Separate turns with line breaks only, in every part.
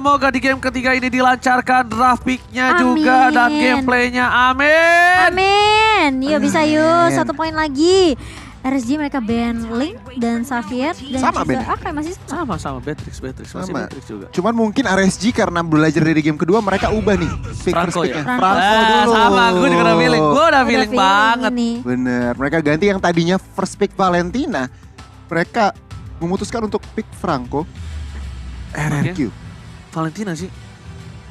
Semoga di game ketiga ini dilancarkan draft pick-nya juga dan gameplaynya. Amin.
Amin. Yuk bisa yuk. 1 poin lagi. RSG mereka ban Link dan Xavier dan
sama
juga
Ben.
Akai masih sama.
Sama Beatrix masih
Sama.
Beatrix juga.
Cuman mungkin RSG karena belajar dari game kedua mereka ubah nih.
Franco ya?
Franco dulu.
Sama, gue juga udah feeling. Gue udah feeling banget.
Ini.
Bener, mereka ganti yang tadinya first pick Valentina. Mereka memutuskan untuk pick Franco. RRQ.
Valentina sih.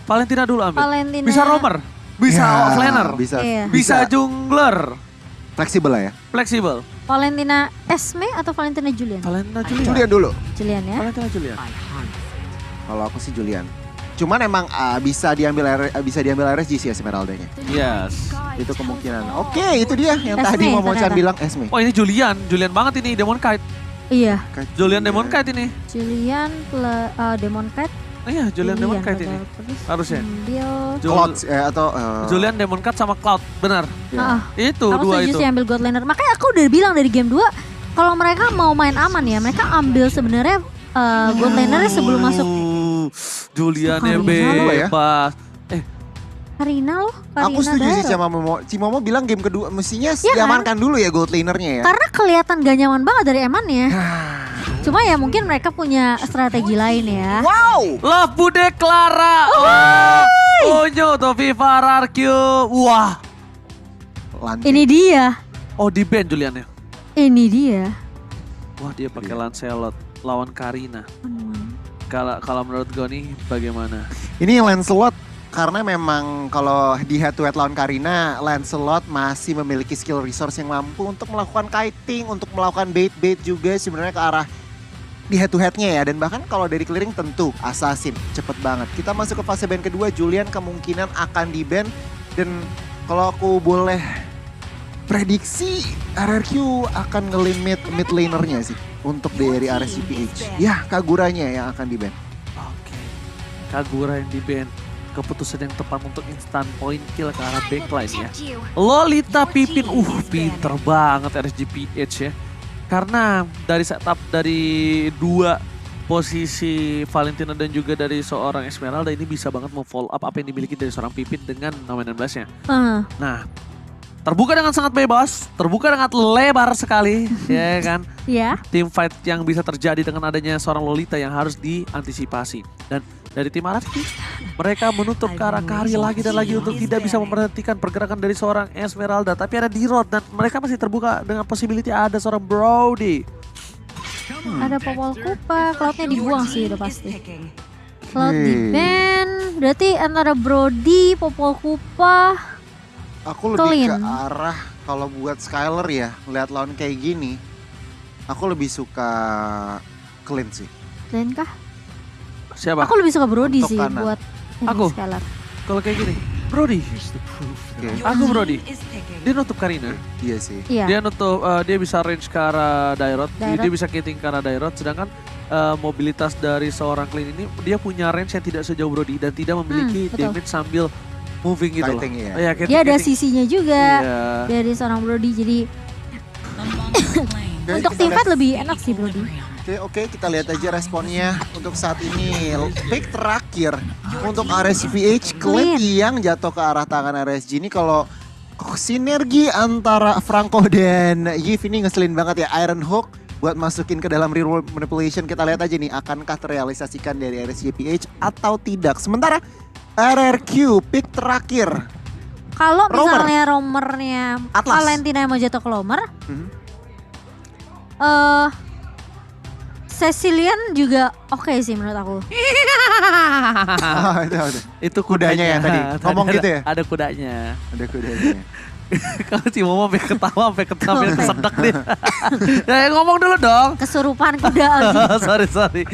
Valentina dulu ambil.
Valentina.
Bisa roamer, bisa
Ya,
offlaner,
Iya.
bisa jungler.
Fleksibel lah ya.
Fleksibel.
Valentina Esme atau Valentina Julian?
Valentina Julian.
Julian dulu.
Julian ya.
Valentina Julian.
Kalau aku sih Julian. Cuman emang bisa diambil RSG sih Esmeralda-nya.
Yes.
Itu kemungkinan. Oke, itu dia yang
Esme,
tadi Momo Chan
ternyata.
bilang Esme.
Oh ini Julian banget ini Demon Kite.
Iya.
Julian Demon Kite ini.
Julian Demon Cat.
Iya, Julian Demon Kite ini.
betul. Terus
Harusnya.
ambil.
Cloud atau
Julian Demon Kite sama Cloud, benar.
Ah,
Itu
aku
dua
setuju
itu.
sih ambil God Laner. Makanya aku udah bilang dari game 2 kalau mereka mau main aman ya, mereka ambil sebenarnya God Laner sebelum masuk
Juliannya
Karina
ya?
bebas.
Karina loh. Karina
aku setuju sih
Dairo.
sama Momo. Si Momo bilang game kedua mestinya
Iya kan?
diamankan dulu ya gold lanernya ya.
Karena kelihatan gak nyaman banget dari emannya. Cuma ya mungkin mereka punya strategi lain ya.
Wow.
Love Bude Clara. Onyo to Viva RRQ. Wah.
Lantai.
Ini dia.
Oh di band Juliannya.
Ini dia.
Wah dia pakai Lancelot lawan Karina.
Hmm.
Kalau menurut gue nih bagaimana?
Ini Lancelot karena memang kalau di head to head lawan Karina, Lancelot masih memiliki skill resource yang mampu untuk melakukan kiting, untuk melakukan bait-bait juga sebenarnya ke arah di head to headnya ya. Dan bahkan kalau dari clearing tentu Assassin cepet banget. Kita masuk ke fase ban kedua, Julian kemungkinan akan di ban. Dan kalau aku boleh prediksi, RRQ akan ngelimit mid lanernya sih untuk dari RSCPH. Ya, Kaguranya yang akan di ban.
Oke. Kagura yang di band. Keputusan yang tepat untuk instant point kill ke arah backline ya. Lolita Pipin, pinter banget RSGPH ya. Karena dari setup dari dua posisi Valentina dan juga dari seorang Esmeralda ini bisa banget follow up apa yang dimiliki dari seorang Pipin dengan nama 16-nya. Nah, terbuka dengan sangat bebas, terbuka dengan lebar sekali, ya kan?
Ya.
Team fight yang bisa terjadi dengan adanya seorang Lolita yang harus diantisipasi. Dan dari tim RFK, mereka menutup ke arah Kari lagi dan lagi untuk tidak bisa memperhatikan pergerakan dari seorang Esmeralda. Tapi ada D-Rod dan mereka masih terbuka dengan possibility ada seorang Brody.
Ada Popol Kupa, Cloud-nya dibuang sih udah pasti. Cloud di ban, berarti antara Brody, Popol Kupa.
Aku lebih ke
Clean.
arah kalau buat Skyler ya, lihat lawan kayak gini, aku lebih suka clean sih.
Dan kah?
Siapa?
Aku lebih suka Brody
Untuk
sih
kanan.
buat ini
Aku?
Skylar.
Kalau kayak gini, Brody.
Oke.
Aku Brody. Dia nutup Karina.
Iya sih.
Iya.
Dia nutup, dia bisa range ke arah Dairot.
Dairot.
Dia bisa kitting ke arah Dairot. Sedangkan mobilitas dari seorang Clean ini, dia punya range yang tidak sejauh Brody dan tidak memiliki
betul.
damage sambil moving gitu loh.
Kiting, ya.
Iya,
Dia ada
kitting.
sisinya juga.
Iya.
Dari seorang Brody jadi
Oke,
untuk
kita
tim
lihat-
fight lebih enak sih Brody.
Oke, kita lihat aja responnya untuk saat ini. Pick terakhir untuk RSPH Clean yang jatuh ke arah tangan RSG ini. Kalau sinergi antara Franco dan Yves ini ngeselin banget ya. Iron Hook buat masukin ke dalam reroll manipulation. Kita lihat aja nih, akankah terrealisasikan dari RSGPH atau tidak. Sementara RRQ pick terakhir.
Kalau
Romer.
misalnya romernya
Atlas.
Valentina yang mau jatuh ke Romer,
Mhm.
Cecilian juga oke sih menurut aku.
Itu.
Itu
Kudanya ya tadi? Ngomong gitu ya?
Ada kudanya.
Ada kudanya.
Kalau si Momo sampai ketawa, sampai kesedek dia. Ya ngomong dulu dong.
Kesurupan kuda.
sorry.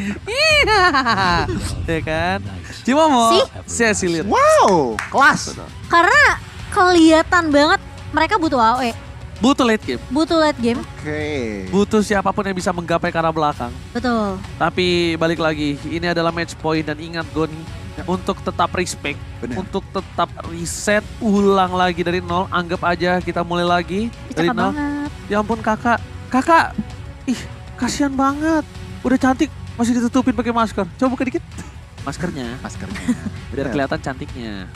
Ya kan? Si Momo, Cecilian.
Wow, kelas.
Karena kelihatan banget mereka butuh AOE,
Butuh late game.
butuh late game.
Oke.
Butuh siapapun yang bisa menggapai ke arah belakang.
Betul.
Tapi balik lagi, ini adalah match point dan ingat Goni, untuk tetap respect,
Benar.
untuk tetap reset, ulang lagi dari nol. Anggap aja kita mulai lagi dari
Cakep
nol.
banget.
Ya ampun kakak, ih kasihan banget. Udah cantik masih ditutupin pakai masker. Coba buka dikit. maskernya.
Maskernya.
Biar kelihatan cantiknya.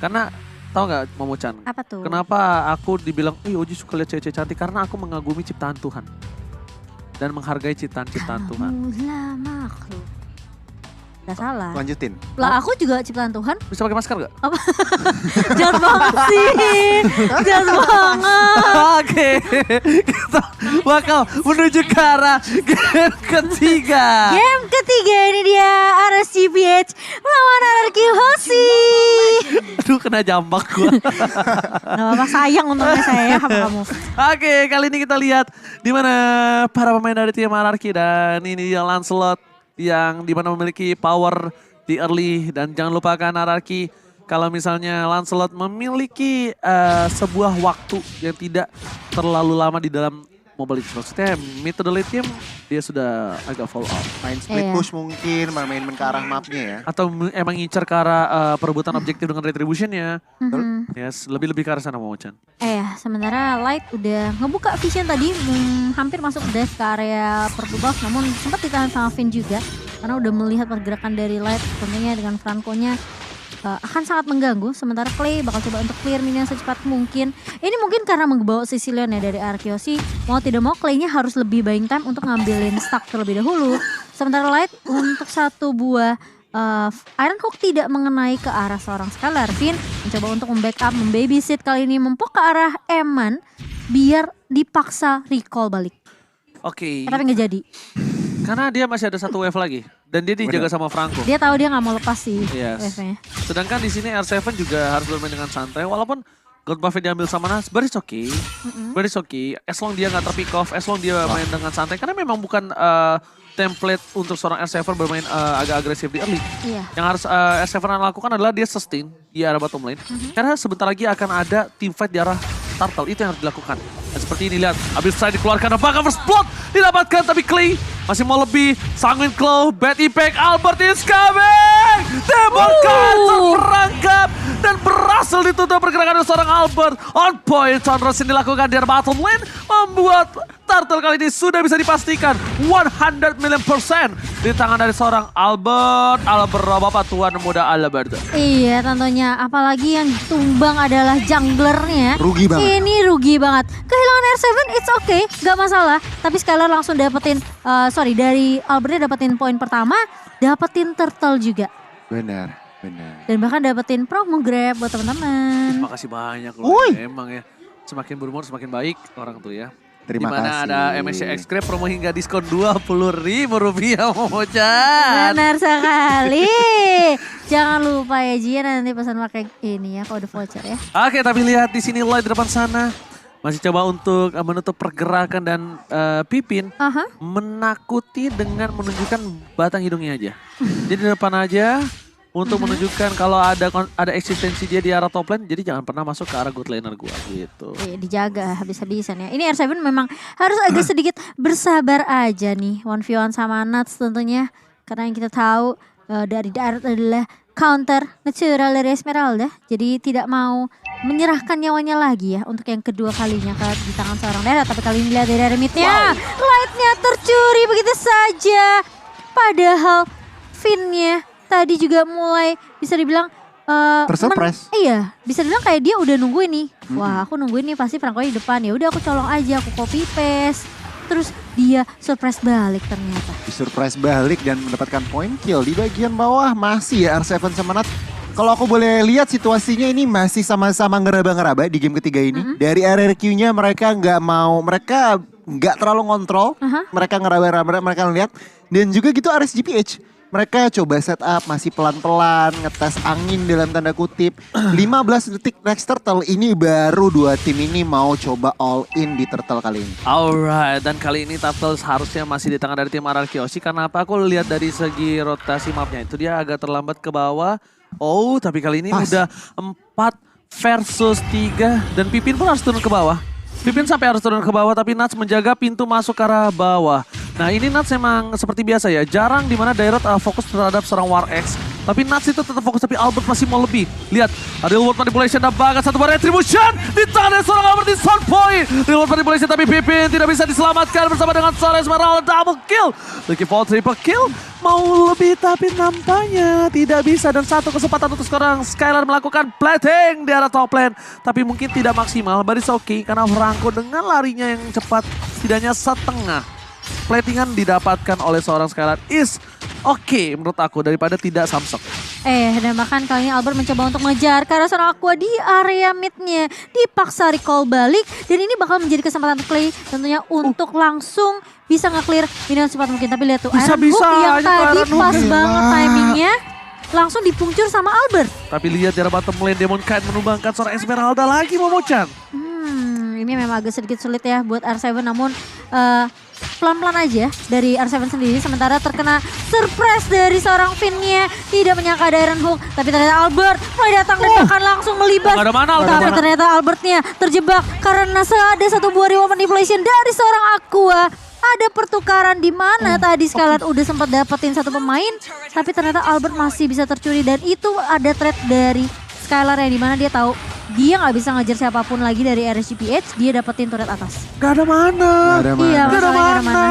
Karena tahu nggak Momochan?
Apa tuh?
Kenapa aku dibilang, Oji suka lihat cewek cantik? Karena aku mengagumi ciptaan Tuhan. Dan menghargai ciptaan-ciptaan Tuhan.
Kamulah makhluk. Gak salah.
Lanjutin.
Lah aku juga ciptaan Tuhan.
Bisa pakai masker nggak?
Jangan banget sih. Jangan banget.
Oke, kita bakal menuju ke arah game ketiga.
Game ketiga ini dia RSGPH melawan RRQ Hoshi.
Aduh, kena jambak gua.
Gak apa-apa, sayang untungnya saya sama kamu.
Oke, kali ini kita lihat di mana para pemain dari tim Anarchy dan ini dia Lancelot yang dimana memiliki power di early dan jangan lupakan Anarchy kalau misalnya Lancelot memiliki sebuah waktu yang tidak terlalu lama di dalam Mobile Legends. Maksudnya mid to the late game dia sudah agak fall out.
Main split push mungkin, main ke arah mapnya ya.
Atau emang ngincer ke arah perebutan objektif dengan retributionnya. Yes, lebih-lebih ke arah sana Momochan.
Sementara Light udah ngebuka vision tadi, hampir masuk dive ke area purple buff, namun sempat ditahan sama Finn juga. Karena udah melihat pergerakan dari Light, tentunya dengan Franco-nya akan sangat mengganggu. Sementara Clay bakal coba untuk clear minion secepat mungkin. Ini mungkin karena membawa Sicilian ya dari Arkeosi. Mau tidak mau Clay-nya harus lebih buying time untuk ngambilin stack terlebih dahulu. Sementara Light untuk satu buah Iron Hook tidak mengenai ke arah seorang Scalar. Finn mencoba untuk membackup, membabysit kali ini mempok ke arah Eman biar dipaksa recall balik.
Oke.
Tapi nggak jadi.
Karena dia masih ada satu wave lagi dan dia dijaga sama Franco.
Dia tahu dia nggak mau lepas sih wave-nya.
Sedangkan di sini R7 juga harus bermain dengan santai walaupun gold buff-nya diambil sama Nas, but it's okay. But it's okay. As long dia nggak terpick off, as long dia main dengan santai. Karena memang bukan template untuk seorang R7 bermain agak agresif di early. Yang harus R7 lakukan adalah dia sustain di arah bottom lane. Karena sebentar lagi akan ada team fight di arah turtle, itu yang harus dilakukan. Dan seperti ini lihat, habis saya dikeluarkan apakah first blood didapatkan tapi Clay masih mau lebih. Sanguine Claw, bad impact, Albert is coming! Demon Castle merangkap dan berhasil ditutup pergerakan dari seorang Albert. On point, Conros yang dilakukan di bottom lane membuat Turtle kali ini sudah bisa dipastikan 100 million % di tangan dari seorang Albert. Albert, bapak tuan muda Albert.
Iya tentunya, apalagi yang tumbang adalah junglernya.
Rugi banget.
Ini rugi banget. Kehilangan R7 it's okay, gak masalah. Tapi Skylar langsung dapetin, dari Albertnya dapetin poin pertama, dapetin turtle juga.
Benar.
Dan bahkan dapetin promo grab buat teman-teman.
Terima kasih banyak loh. Emang ya, semakin berumur semakin baik orang tuh ya.
Terima
Dimana
kasih.
ada MSC X-Grab promo hingga diskon Rp20.000 Momochan.
Benar sekali. Jangan lupa ya Ji, nanti pesan pakai ini ya, kode voucher ya.
Oke, tapi lihat di sini Light di depan sana. Masih coba untuk menutup pergerakan dan Pipin menakuti dengan menunjukkan batang hidungnya aja. Jadi di depan aja untuk menunjukkan kalau ada eksistensi dia di arah top lane, jadi jangan pernah masuk ke arah good laner gua gitu.
Dijaga habis-habisan ya. Ini R7 memang harus agak sedikit bersabar aja nih 1v1 sama Nuts tentunya. Karena yang kita tahu dari Darat adalah counter natural dari Esmeralda. Jadi tidak mau menyerahkan nyawanya lagi ya untuk yang kedua kalinya di tangan seorang Darat. Tapi kali ini lihat dari Remitnya, Lightnya tercuri begitu saja. Padahal Finn-nya tadi juga mulai bisa dibilang
tersurprise.
Iya, bisa dibilang kayak dia udah nungguin nih. Wah, aku nungguin nih pasti Franco di depan. Ya udah aku colong aja, aku copy paste. Terus dia surprise balik ternyata.
Surprise balik dan mendapatkan point kill di bagian bawah. Masih ya R7 sama Nat. Kalau aku boleh lihat situasinya ini masih sama-sama ngeraba-ngeraba di game ketiga ini. Dari RRQ-nya mereka nggak terlalu ngontrol. Mereka ngeraba-ngeraba, mereka ngeliat. Dan juga gitu RSGPH. Mereka coba setup masih pelan-pelan, ngetes angin dalam tanda kutip. 15 detik next turtle, ini baru dua tim ini mau coba all in di turtle kali ini.
Alright, dan kali ini turtle harusnya masih di tangan dari tim Ararkyoshi. Karena apa? Aku lihat dari segi rotasi mapnya itu dia agak terlambat ke bawah. Oh, tapi kali ini udah 4 versus 3 dan Pipin pun harus turun ke bawah. Pipin sampai harus turun ke bawah tapi Nuts menjaga pintu masuk ke arah bawah. Nah ini Nuts emang seperti biasa ya, jarang dimana Dairot fokus terhadap seorang War X Tapi Nuts itu tetap fokus, tapi Albert masih mau lebih. Lihat, ada reward manipulation dan bahkan satu bar retribution di tangan dari seorang Albert di sound point. Reward manipulation tapi Pipin tidak bisa diselamatkan bersama dengan seorang Esmeralda double kill. Looking for triple kill, mau lebih tapi nampaknya tidak bisa. Dan satu kesempatan untuk seorang Skylar melakukan plating di arah top lane. Tapi mungkin tidak maksimal, but it's okay karena Franco dengan larinya yang cepat setidaknya setengah platingan didapatkan oleh seorang Skylar is oke menurut aku daripada tidak Samsung.
Dan bahkan kali ini Albert mencoba untuk mengejar karena seorang Aqua di area midnya dipaksa recall balik. Dan ini bakal menjadi kesempatan untuk Clay tentunya untuk langsung bisa nge-clear minion secepat mungkin. Tapi lihat tuh Iron Hook yang tadi pas banget timingnya langsung dipungcur sama Albert.
Tapi lihat di arah bottom lane Demon Knight menumbangkan seorang Esmeralda lagi Momo-chan.
Ini memang agak sedikit sulit ya buat R7 namun pelan-pelan aja dari R7 sendiri. Sementara terkena surprise dari seorang Finn-nya. Tidak menyangka ada Iron Hook. Tapi ternyata Albert mulai datang dan bahkan langsung melibas. Tapi ternyata Albertnya terjebak karena ada satu buah reward manipulation dari seorang Aqua. Ada pertukaran di mana tadi Skylar udah sempat dapetin satu pemain. Tapi ternyata Albert masih bisa tercuri. Dan itu ada trade dari Skylar yang dimana dia tahu dia nggak bisa ngejar siapapun lagi dari RSGPH, dia dapetin turret atas.
Gak ada mana.
Iya,
gak ada mana.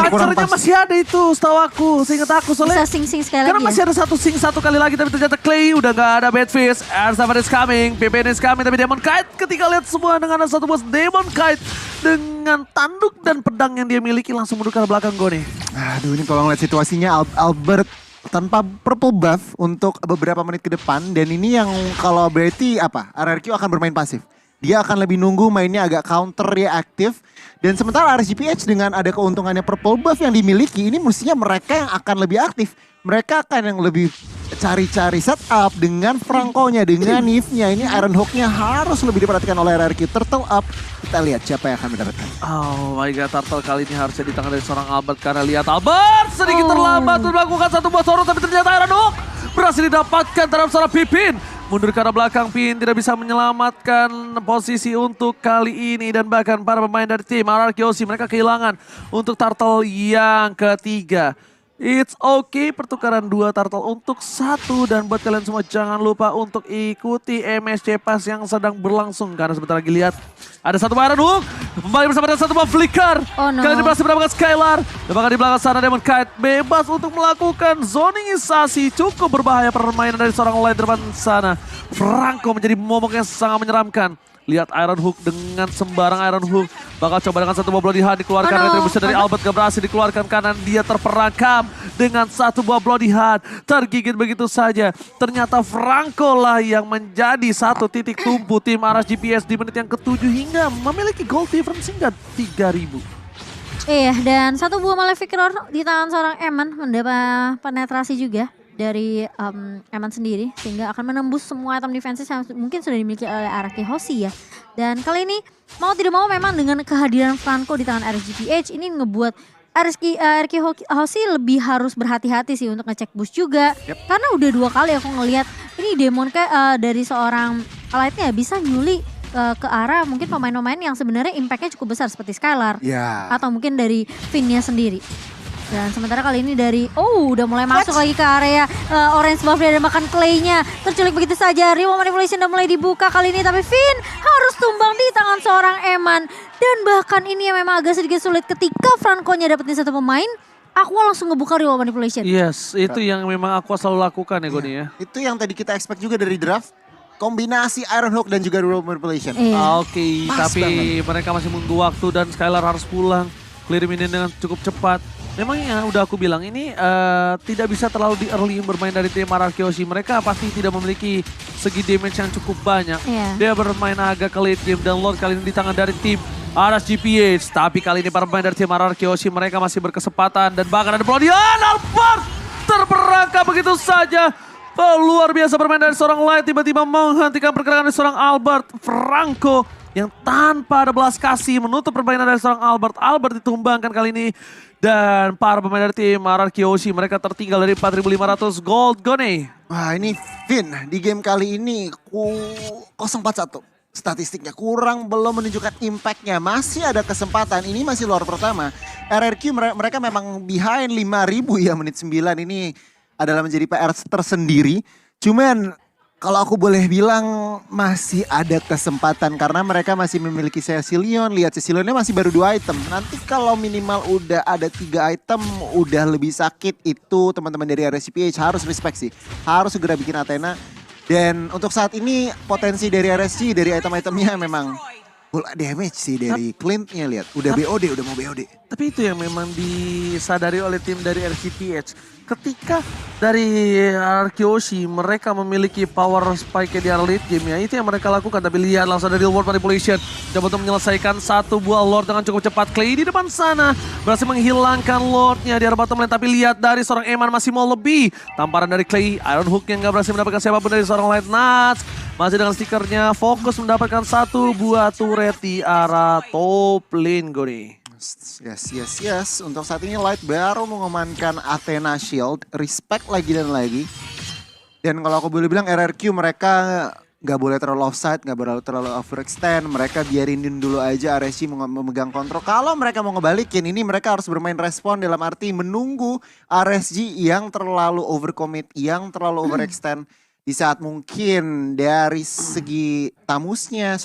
Pacarnya
masih ada itu setahu aku, seingat aku soalnya.
Bisa sing-sing sekali
Karena
lagi
masih ada satu kali lagi tapi ternyata Clay udah gak ada Badfish. R7 is coming, PPN is coming tapi Demon Knight ketika lihat semua dengan satu bos Demon Knight dengan tanduk dan pedang yang dia miliki langsung mundur ke belakang Goni.
Aduh ini kalau ngeliat situasinya Albert tanpa purple buff untuk beberapa menit ke depan. Dan ini yang kalau berarti apa? RRQ akan bermain pasif. Dia akan lebih nunggu mainnya agak counter reaktif. Dan sementara RSGPH dengan ada keuntungannya purple buff yang dimiliki. Ini mestinya mereka yang akan lebih aktif. Mereka akan yang lebih cari-cari setup dengan Franco-nya, dengan Neve-nya. Ini Iron Hook-nya harus lebih diperhatikan oleh RRQ. Turtle up. Kita lihat siapa yang akan mendapatkan.
Oh my god, Turtle kali ini harusnya di tangan dari seorang Albert. Karena lihat Albert sedikit terlambat untuk melakukan satu buah sorot. Tapi ternyata Iron Hook berhasil didapatkan terhadap seorang Pipin. Mundur ke arah belakang, Pin tidak bisa menyelamatkan posisi untuk kali ini. Dan bahkan para pemain dari tim RRQ mereka kehilangan untuk Turtle yang ketiga. It's okay, pertukaran 2 turtle untuk 1. Dan buat kalian semua jangan lupa untuk ikuti MSC Pass yang sedang berlangsung. Karena sebentar lagi lihat ada satu Iron Hook. Kembali bersama dengan satu Flicker. Kali ini berhasil mendapatkan Skylar. Dan bahkan di belakang sana Demon Knight bebas untuk melakukan zoningisasi. Cukup berbahaya permainan dari seorang lane depan sana. Franco menjadi momok yang sangat menyeramkan. Lihat Iron Hook dengan sembarang Iron Hook. Bakal coba dengan satu buah Bloody Hand dikeluarkan. Retribution dari Albert gak berhasil dikeluarkan kanan. Dia terperangkap dengan satu buah Bloody Hand. Tergigit begitu saja. Ternyata Franco lah yang menjadi satu titik tumpu tim RSGPH di menit yang ke-7 hingga memiliki goal difference hingga 3.000.
Iya, dan satu buah Malefic Roar di tangan seorang Eman mendapat penetrasi juga dari Eman sendiri sehingga akan menembus semua item defensive yang mungkin sudah dimiliki oleh Araki Hoshi ya. Dan kali ini mau tidak mau memang dengan kehadiran Franco di tangan RSGPH ini ngebuat Araki Hoshi lebih harus berhati-hati sih untuk ngecek boost juga. Karena udah 2 kali aku ngelihat ini Demon dari seorang Elite-nya bisa nyuli ke arah mungkin pemain-pemain yang sebenarnya impact-nya cukup besar seperti Skylar atau mungkin dari Finn-nya sendiri. Dan sementara kali ini dari, udah mulai masuk lagi ke area orange buff dan makan Clay-nya. Terculik begitu saja, reward manipulation udah mulai dibuka kali ini. Tapi Finn harus tumbang di tangan seorang Eman. Dan bahkan ini yang memang agak sedikit sulit ketika Franco-nya dapetin satu pemain. Aqua langsung ngebuka reward manipulation.
Yes, itu yang memang Aqua selalu lakukan ya Goni ya.
Itu yang tadi kita expect juga dari draft. Kombinasi Iron Hook dan juga reward manipulation.
Oke, tapi mereka masih menunggu waktu dan Skylar harus pulang. Clear minion dengan cukup cepat. Memangnya udah aku bilang ini tidak bisa terlalu di early bermain dari tim RRQ. Mereka pasti tidak memiliki segi damage yang cukup banyak. Dia bermain agak ke late game dan Lord kali ini di tangan dari tim RSGPH. Tapi kali ini para pemain dari tim RRQ mereka masih berkesempatan dan bahkan ada Bloody Hand. Albert terperangkap begitu saja. Luar biasa bermain dari seorang Light tiba-tiba menghentikan pergerakan dari seorang Albert. Franco yang tanpa ada belas kasih menutup permainan dari seorang Albert. Albert ditumbangkan kali ini. Dan para pemain dari tim RRQ mereka tertinggal dari 4.500 gold Gone.
Wah ini Finn di game kali ini 041 statistiknya. Kurang belum menunjukkan impactnya. Masih ada kesempatan. Ini masih luar pertama. RRQ mereka memang behind 5.000 ya menit 9 ini. adalah menjadi PR tersendiri. Cuman kalau aku boleh bilang masih ada kesempatan karena mereka masih memiliki Cecilion. Lihat Cecilionnya masih baru 2 item. Nanti kalau minimal udah ada 3 item udah lebih sakit. Itu teman-teman dari RSGPH harus respect sih. Harus segera bikin Athena. Dan untuk saat ini potensi dari RSG dari item-itemnya memang full damage sih dari Clintnya, lihat. Udah BOD, udah mau BOD.
Tapi itu yang memang disadari oleh tim dari RCTH. Ketika dari Arkeoshi mereka memiliki power spike di area late game ya, itu yang mereka lakukan. Tapi lihat langsung dari World Manipulation coba untuk menyelesaikan satu buah Lord dengan cukup cepat. Clay di depan sana berhasil menghilangkan Lordnya di area bottom lane. Tapi lihat dari seorang Eman masih mau lebih. Tamparan dari Clay, Iron Hook yang gak berhasil mendapatkan siapapun dari seorang Light Nuts. Masih dengan stikernya fokus mendapatkan satu buah turret di arah top lane Goni.
Yes. Untuk saat ini Light baru mengamankan Athena Shield. Respect lagi dan lagi. Dan kalau aku boleh bilang RRQ mereka gak boleh terlalu offside, gak boleh terlalu overextend. Mereka biarin dulu aja RSG memegang kontrol. Kalau mereka mau ngebalikin ini mereka harus bermain respon dalam arti menunggu RSG yang terlalu overcommit, yang terlalu overextend. Di saat mungkin dari segi tamusnya,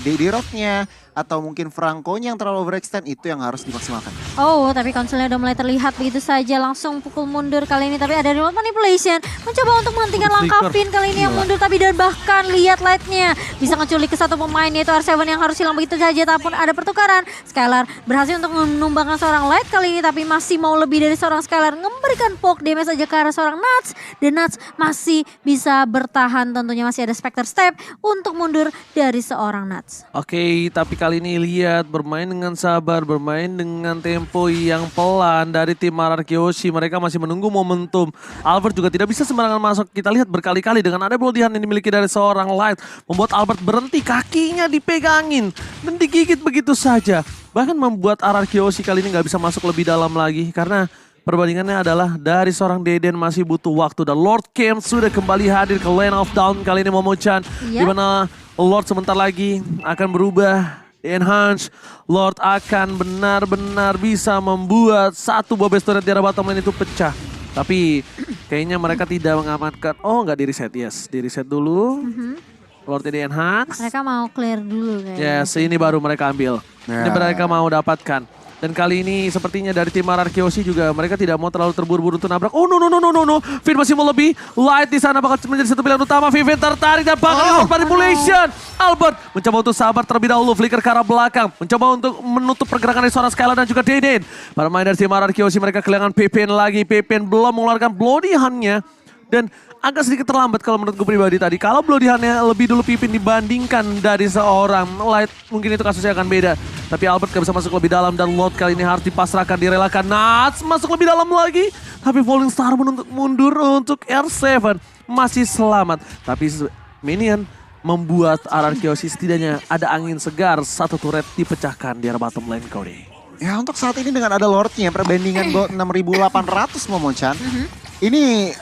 Dedorotnya, atau mungkin Franco-nya yang terlalu overextend, itu yang harus dimaksimalkan.
Oh, tapi konsolnya udah mulai terlihat begitu saja, langsung pukul mundur kali ini. Tapi ada remote manipulation, mencoba untuk menghentikan langkah Finn kali ini yang mundur. Tapi dan bahkan lihat Light-nya bisa ngeculik ke satu pemain yaitu R7 yang harus hilang begitu saja. Tapi ada pertukaran, Skylar berhasil untuk menumbangkan seorang Light kali ini. Tapi masih mau lebih dari seorang Skylar, memberikan poke damage saja ke arah seorang Nuts. Dan Nuts masih bisa bertahan, tentunya masih ada Spectre Step untuk mundur dari seorang Nuts.
Oke, tapi kali ini lihat bermain dengan sabar, bermain dengan tempo yang pelan dari tim Arkeoshi. Mereka masih menunggu momentum. Albert juga tidak bisa sembarangan masuk. Kita lihat berkali-kali dengan ada bloodihan yang dimiliki dari seorang Light. Membuat Albert berhenti, kakinya dipegangin dan digigit begitu saja. Bahkan membuat Arkeoshi kali ini nggak bisa masuk lebih dalam lagi. Karena perbandingannya adalah dari seorang Deden masih butuh waktu. Dan Lord Camp sudah kembali hadir ke Lane of Down kali ini Momo-chan.
Iya.
Dimana Lord sebentar lagi akan berubah. Enhance, Lord akan benar-benar bisa membuat satu buah base turret di arah bottom lane itu pecah. Tapi kayaknya mereka tidak mengamankan. Oh, nggak di reset, yes. Di reset dulu. Lord di enhance.
Mereka mau clear dulu kayaknya.
Yes, ini baru mereka ambil. Ini mereka mau dapatkan. Dan kali ini sepertinya dari tim Arkeoshi juga mereka tidak mau terlalu terburu-buru untuk nabrak. Oh no. Finn masih mau lebih. Light di sana bakal menjadi satu pilihan utama. Finn tertarik dan bakal manipulation. Albert mencoba untuk sabar terlebih dahulu. Flicker ke arah belakang. Mencoba untuk menutup pergerakan dari seorang Skylar dan juga Deden. Para main dari tim Arkeoshi mereka kehilangan Pippin lagi. Pippin belum mengeluarkan bloodihan-nya. Dan agak sedikit terlambat kalau menurut gue pribadi tadi. Kalau bloodihan-nya lebih dulu Pippin dibandingkan dari seorang Light, mungkin itu kasusnya akan beda. Tapi Albert gak bisa masuk lebih dalam dan Lord kali ini harus dipasrahkan, direlakan. Nuts masuk lebih dalam lagi. Tapi Falling Star menuntut mundur untuk R7. Masih selamat. Tapi Minion membuat Arkeoshi setidaknya ada angin segar. Satu turret dipecahkan di arah bottom lane Cody.
Ya untuk saat ini dengan ada Lordnya perbandingan 6.800 Momo-chan. Ini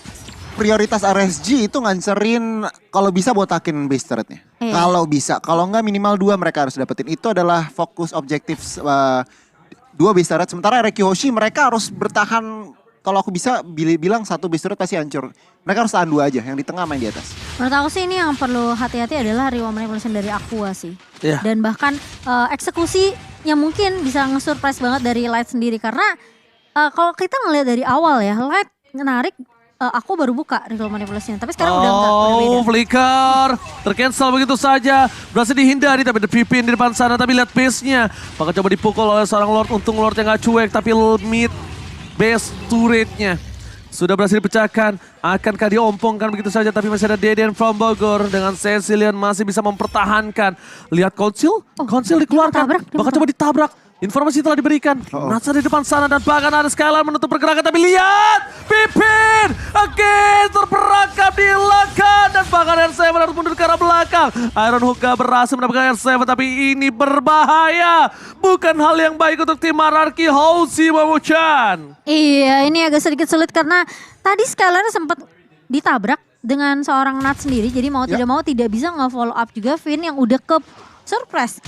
prioritas RSG itu ngancerin kalau bisa botakin base turretnya. Kalau bisa, kalau enggak minimal 2 mereka harus dapetin. Itu adalah fokus objektif 2 base turret. Sementara Rekihoshi mereka harus bertahan. Kalau aku bisa bilang 1 base turret pasti hancur. Mereka harus tahan 2 aja, yang di tengah main di atas.
Menurut aku sih ini yang perlu hati-hati adalah reward manipulation dari Aqua sih.
Yeah.
Dan bahkan eksekusi yang mungkin bisa nge-surprise banget dari Light sendiri. Karena kalau kita ngelihat dari awal ya, Light menarik. Aku baru buka ritual manipulasinya, tapi sekarang udah enggak, udah beda.
Flicker tercancel begitu saja. Berhasil dihindari tapi ada Pippin di depan sana. Tapi lihat base-nya. Bakal coba dipukul oleh seorang Lord. Untung Lordnya gak cuek, tapi mid base turretnya sudah berhasil dipecahkan. Akankah diompongkan begitu saja, tapi masih ada Deden from Bogor. Dengan Cecilion masih bisa mempertahankan. Lihat Konsil, Konsil dikeluarkan. Bakal coba ditabrak. Informasi telah diberikan. Natsa di depan sana dan bahkan ada Skylar menutup pergerakan. Tapi lihat Pippin again terperangkap di belakang. Dan bahkan R7 harus mundur ke arah belakang. Iron Hook gak berhasil mendapatkan R7. Tapi ini berbahaya. Bukan hal yang baik untuk tim Arkeoshi Momo-chan.
Iya, ini agak sedikit sulit karena tadi Skylar sempat ditabrak dengan seorang Nuts sendiri. Jadi mau tidak mau tidak bisa nge-follow up juga Finn yang udah ke surprise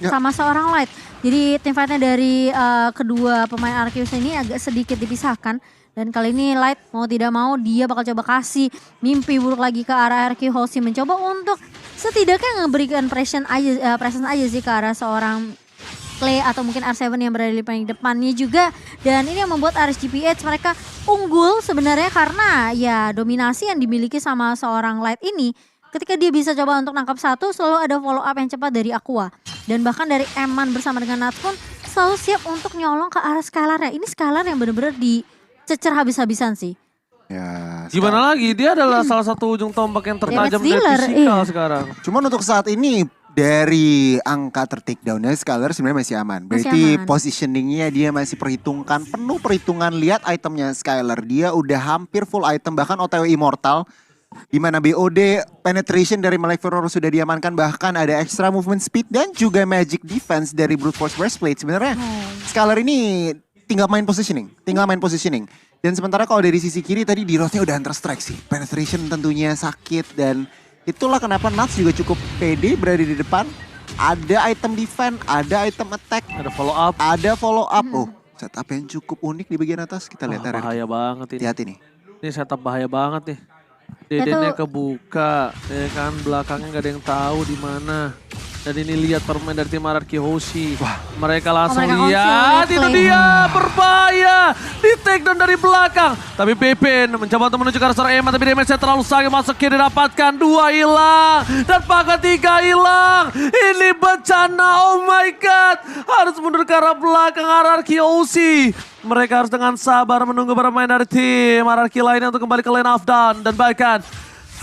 sama seorang Light. Jadi tim fightnya dari kedua pemain Arkeus ini agak sedikit dipisahkan. Dan kali ini Light mau tidak mau dia bakal coba kasih mimpi buruk lagi ke arah RQ Hoshi. Mencoba untuk setidaknya ngeberikan presence aja sih ke arah seorang Clay atau mungkin R7 yang berada di paling depannya juga. Dan ini yang membuat RSGPH mereka unggul sebenarnya karena ya dominasi yang dimiliki sama seorang Light ini. Ketika dia bisa coba untuk nangkap satu, selalu ada follow up yang cepat dari Aqua. Dan bahkan dari Eman bersama dengan Nats pun selalu siap untuk nyolong ke arah Skylar ya. Ini Skylar yang benar-benar dicecer habis-habisan sih.
Ya,
Gimana lagi, dia adalah salah satu ujung tombak yang tertajam
Damage
dari
dealer,
fisikal
iya.
sekarang.
Cuman untuk saat ini dari angka tertakedownnya Skylar sebenarnya masih aman. Berarti
aman.
positioningnya dia masih perhitungkan, penuh perhitungan. Lihat itemnya Skylar, dia udah hampir full item, bahkan OTW Immortal. Di mana BOD penetration dari Maleficent sudah diamankan, bahkan ada extra movement speed dan juga magic defense dari Brute Force Breastplate. Sebenarnya Skylar ini tinggal main positioning. Dan sementara kalau dari sisi kiri tadi di roadnya udah Hunter Strike sih. Penetration tentunya sakit dan itulah kenapa Nats juga cukup pede berada di depan. Ada item defense, ada item attack,
Ada follow up.
Oh, setup yang cukup unik di bagian atas. Kita lihat RRQ.
Bahaya banget ini.
Hati-hati nih.
Ini setup bahaya banget nih. Dedennya kebuka, ya kan, belakangnya nggak ada yang tahu di mana. Dan ini lihat permain dari tim RRQ Hoshi. Mereka langsung
mereka
lihat,
langsung
itu
claim.
dia, berbahaya. Di take down dari belakang. Tapi Pepin mencoba untuk menuju ke arah seorang Eman, tapi damage-nya terlalu sakit, masuk kiri didapatkan. 2 hilang, dan pakai 3 hilang. Ini bencana, oh my god. Harus mundur ke arah belakang RRQ Hoshi. Mereka harus dengan sabar menunggu bermain dari tim RRQ lainnya untuk kembali ke lane of down. Dan bahkan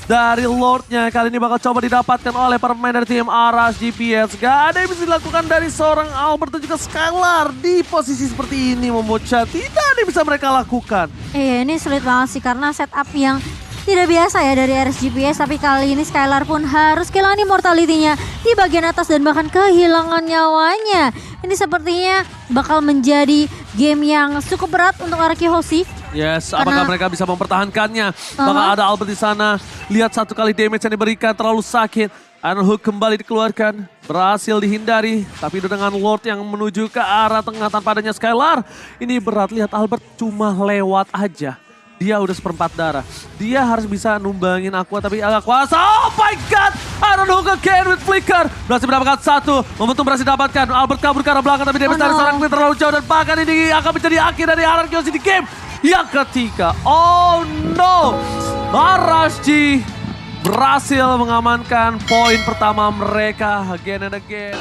dari Lordnya kali ini bakal coba didapatkan oleh pemain dari tim RSGPH. Gak ada yang bisa dilakukan dari seorang Albert dan juga Skylar. Di posisi seperti ini membocah, tidak ada yang bisa mereka lakukan.
Iya, ini sulit banget sih karena setup yang tidak biasa ya dari RSGPH. Tapi kali ini Skylar pun harus kehilangan immortality-nya di bagian atas dan bahkan kehilangan nyawanya. Ini sepertinya bakal menjadi game yang cukup berat untuk RRQ Hoshi.
Yes, apakah mereka bisa mempertahankannya? Bakal ada Albert di sana. Lihat satu kali damage yang diberikan, terlalu sakit. Iron Hook kembali dikeluarkan, berhasil dihindari. Tapi itu dengan Lord yang menuju ke arah tengah tanpa adanya Skylar. Ini berat, lihat Albert cuma lewat aja. Dia udah seperempat darah. Dia harus bisa numbangin Aqua tapi agak kuasa. Oh my god! Iron Hook again with Flicker. Berhasil mendapatkan satu. Momentum berhasil didapatkan. Albert kabur ke arah belakang tapi damage dari seorang Clean terlalu jauh. Dan bahkan ini akan menjadi akhir dari RRQ Hoshi di game yang ketiga. Oh no! RSG berhasil mengamankan poin pertama mereka again and again.